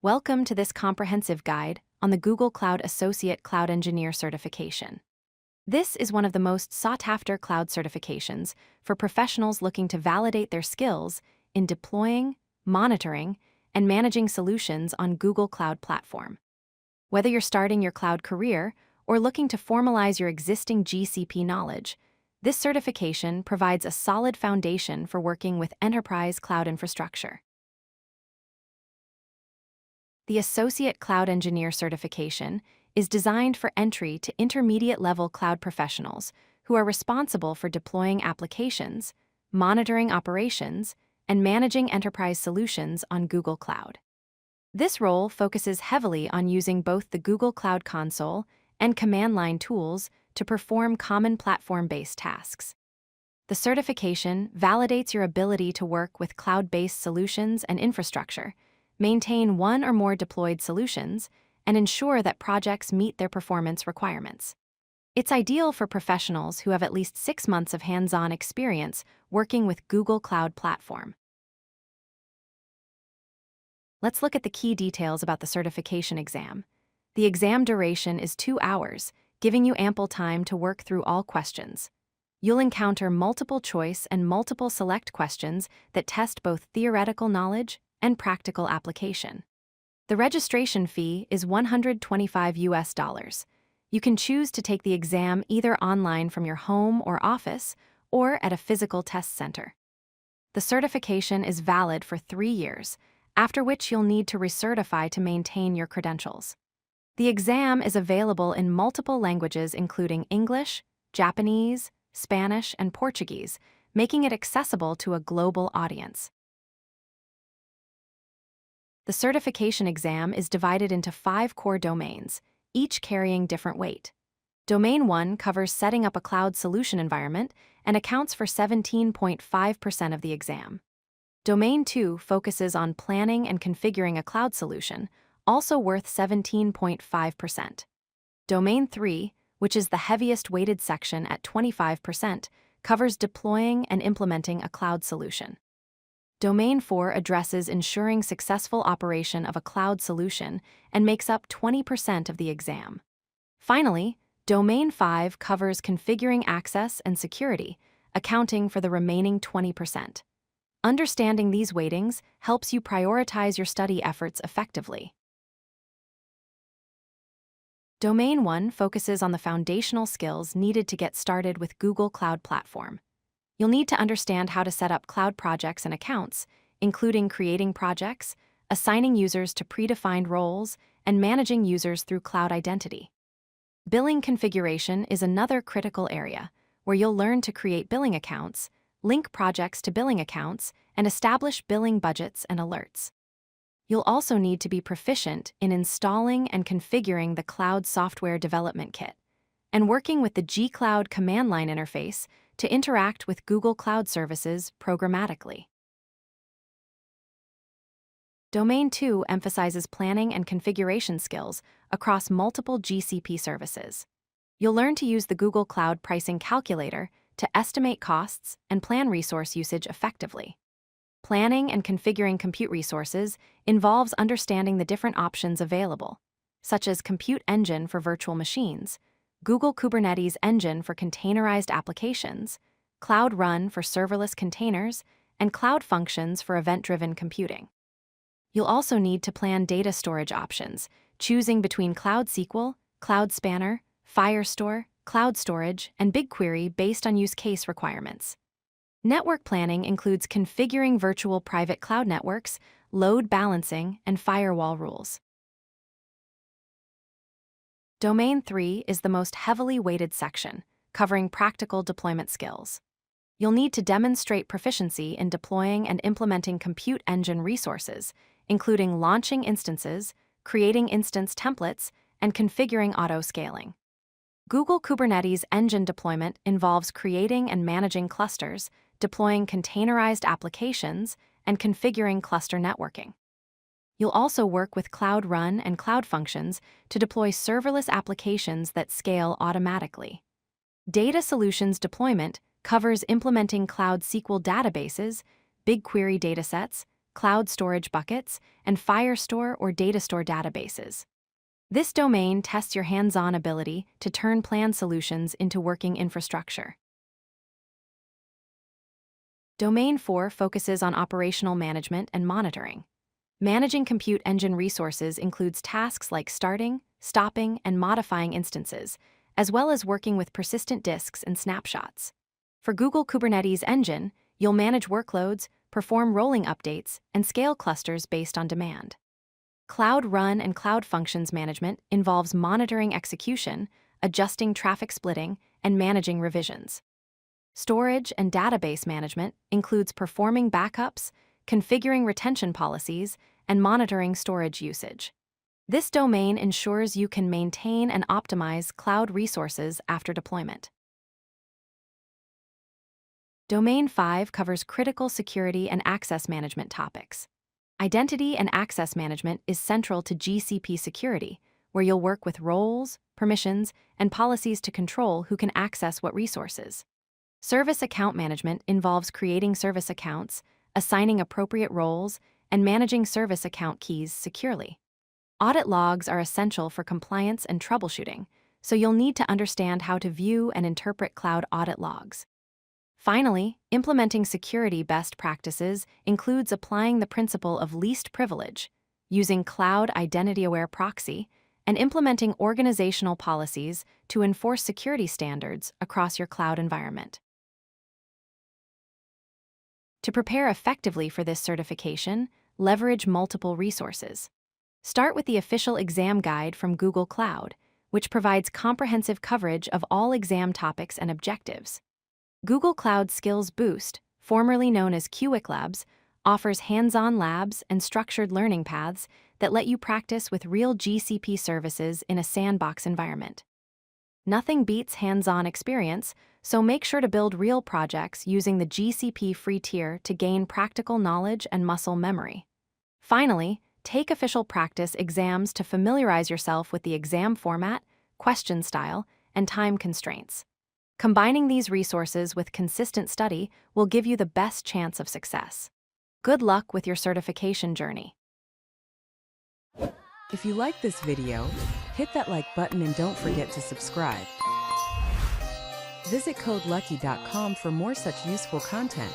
Welcome to this comprehensive guide on the Google Cloud Associate Cloud Engineer certification. This is one of the most sought-after cloud certifications for professionals looking to validate their skills in deploying, monitoring, and managing solutions on Google Cloud Platform. Whether you're starting your cloud career or looking to formalize your existing GCP knowledge, this certification provides a solid foundation for working with enterprise cloud infrastructure. The Associate Cloud Engineer certification is designed for entry to intermediate-level cloud professionals who are responsible for deploying applications, monitoring operations, and managing enterprise solutions on Google Cloud. This role focuses heavily on using both the Google Cloud Console and command line tools to perform common platform-based tasks. The certification validates your ability to work with cloud-based solutions and infrastructure, maintain one or more deployed solutions, and ensure that projects meet their performance requirements. It's ideal for professionals who have at least 6 months of hands-on experience working with Google Cloud Platform. Let's look at the key details about the certification exam. The exam duration is 2 hours, giving you ample time to work through all questions. You'll encounter multiple choice and multiple select questions that test both theoretical knowledge and practical application. The registration fee is $125. You can choose to take the exam either online from your home or office or at a physical test center. The certification is valid for 3 years, after which you'll need to recertify to maintain your credentials. The exam is available in multiple languages including English, Japanese, Spanish, and Portuguese, making it accessible to a global audience. The certification exam is divided into 5 core domains, each carrying different weight. Domain 1 covers setting up a cloud solution environment and accounts for 17.5% of the exam. Domain 2 focuses on planning and configuring a cloud solution, also worth 17.5%. Domain 3, which is the heaviest weighted section at 25%, covers deploying and implementing a cloud solution. Domain 4 addresses ensuring successful operation of a cloud solution and makes up 20% of the exam. Finally, Domain 5 covers configuring access and security, accounting for the remaining 20%. Understanding these weightings helps you prioritize your study efforts effectively. Domain 1 focuses on the foundational skills needed to get started with Google Cloud Platform. You'll need to understand how to set up cloud projects and accounts, including creating projects, assigning users to predefined roles, and managing users through cloud identity. Billing configuration is another critical area, where you'll learn to create billing accounts, link projects to billing accounts, and establish billing budgets and alerts. You'll also need to be proficient in installing and configuring the Cloud Software Development Kit, and working with the G-Cloud command line interface to interact with Google Cloud Services programmatically. Domain 2 emphasizes planning and configuration skills across multiple GCP services. You'll learn to use the Google Cloud Pricing Calculator to estimate costs and plan resource usage effectively. Planning and configuring compute resources involves understanding the different options available, such as Compute Engine for virtual machines, Google Kubernetes Engine for containerized applications, Cloud Run for serverless containers, and Cloud Functions for event-driven computing. You'll also need to plan data storage options, choosing between Cloud SQL, Cloud Spanner, Firestore, Cloud Storage, and BigQuery based on use case requirements. Network planning includes configuring virtual private cloud networks, load balancing, and firewall rules. Domain 3 is the most heavily weighted section, covering practical deployment skills. You'll need to demonstrate proficiency in deploying and implementing compute engine resources, including launching instances, creating instance templates, and configuring auto-scaling. Google Kubernetes Engine deployment involves creating and managing clusters, deploying containerized applications, and configuring cluster networking. You'll also work with Cloud Run and Cloud Functions to deploy serverless applications that scale automatically. Data Solutions deployment covers implementing Cloud SQL databases, BigQuery datasets, cloud storage buckets, and Firestore or Datastore databases. This domain tests your hands-on ability to turn planned solutions into working infrastructure. Domain 4 focuses on operational management and monitoring. Managing compute engine resources includes tasks like starting, stopping, and modifying instances, as well as working with persistent disks and snapshots. For Google Kubernetes Engine, you'll manage workloads, perform rolling updates, and scale clusters based on demand. Cloud Run and Cloud Functions Management involves monitoring execution, adjusting traffic splitting, and managing revisions. Storage and database management includes performing backups, configuring retention policies, and monitoring storage usage. This domain ensures you can maintain and optimize cloud resources after deployment. Domain 5 covers critical security and access management topics. Identity and access management is central to GCP security, where you'll work with roles, permissions, and policies to control who can access what resources. Service account management involves creating service accounts, assigning appropriate roles, and managing service account keys securely. Audit logs are essential for compliance and troubleshooting, so you'll need to understand how to view and interpret cloud audit logs. Finally, implementing security best practices includes applying the principle of least privilege, using Cloud Identity-Aware Proxy, and implementing organizational policies to enforce security standards across your cloud environment. To prepare effectively for this certification, leverage multiple resources. Start with the official exam guide from Google Cloud, which provides comprehensive coverage of all exam topics and objectives. Google Cloud Skills Boost, formerly known as QWIC Labs, offers hands-on labs and structured learning paths that let you practice with real GCP services in a sandbox environment. Nothing beats hands-on experience, so make sure to build real projects using the GCP free tier to gain practical knowledge and muscle memory. Finally, take official practice exams to familiarize yourself with the exam format, question style, and time constraints. Combining these resources with consistent study will give you the best chance of success. Good luck with your certification journey. If you like this video, hit that like button and don't forget to subscribe. Visit codelucky.com for more such useful content.